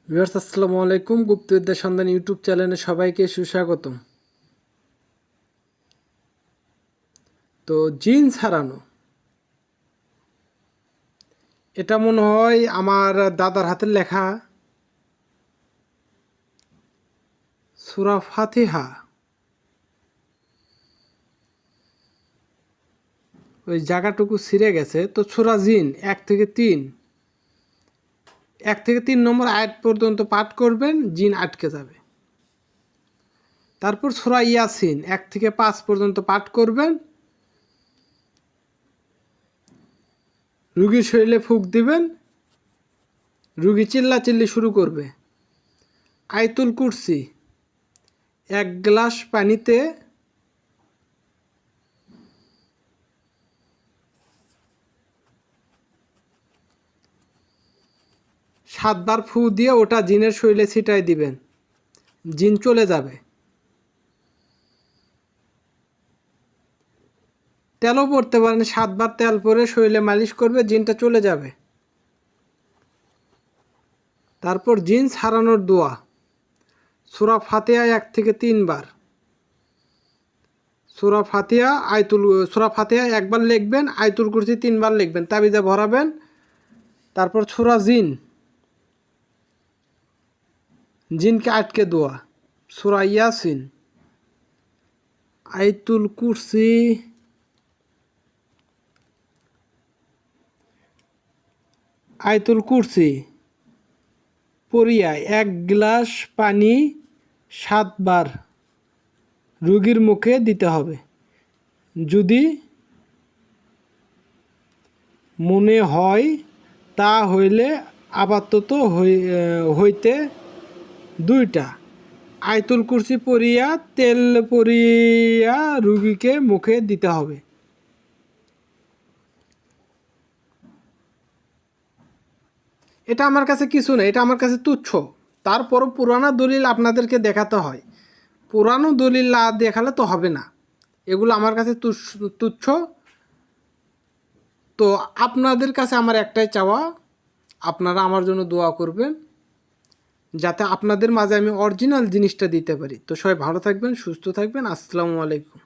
Viewers আসসালামু আলাইকুম। গুপ্তবিদ্যা সন্ধান ইউটিউব চ্যানেলে সবাইকে সুস্বাগতম। তো জিন্স হারানো, এটা মনে হয় আমার দাদার হাতের লেখা সূরা ফাতিহা। ওই জায়গাটুকু ছিঁড়ে গেছে। তো সূরা জিন 1 থেকে 3 নম্বর আয়াত পর্যন্ত পাঠ করবেন, জিন আটকে যাবে। তারপর সূরা ইয়াসিন 1 থেকে 5 পর্যন্ত পাঠ করবেন, রুগীর শরীরে ফুঁক দিবেন, রুগী চিল্লাচিল্লি শুরু করবে। আয়াতুল কুরসি 1 গ্লাস পানিতে 7 বার ফু দিয়ে ওটা জিনের শরীরে ছিটাই দিবেন, জিন চলে যাবে। তেলও পড়তে পারেন, 7 বার তেল পরে শরীরে মালিশ করবে, জিনটা চলে যাবে। তারপর জিন হারানোর দোয়া, সূরা ফাতিহা 1 থেকে 3 বার, সূরা ফাতিহা 1 বার লিখবেন, আয়াতুল কুরসি 3 বার লিখবেন, তাবিজে ভরাবেন। তারপর সূরা জিনকে আটকে দোয়া, সূরা ইয়াসিন, আয়াতুল কুরসি, পড়িয়া 1 গ্লাস পানি 7 বার রুগীর মুখে দিতে হবে। যদি মনে হয় তা হইলে আপাতত হইতে 2টা আয়াতুল কুরসি পড়িয়া তেল পড়িয়া রুগীকে মুখে দিতে হবে। এটা আমার কাছে কিছু না, এটা আমার কাছে তুচ্ছ। তারপরও পুরানো দলিল আপনাদেরকে দেখাতে হয়। পুরানো দলিল না দেখালে তো হবে না। এগুলো আমার কাছে তুচ্ছ। তো আপনাদের কাছে আমার একটাই চাওয়া, আপনারা আমার জন্য দোয়া করবেন যাতে আপনাদের মাঝে আমি অরিজিনাল জিনিসটা দিতে পারি। তো সবাই ভালো থাকবেন, সুস্থ থাকবেন। আসসালামু আলাইকুম।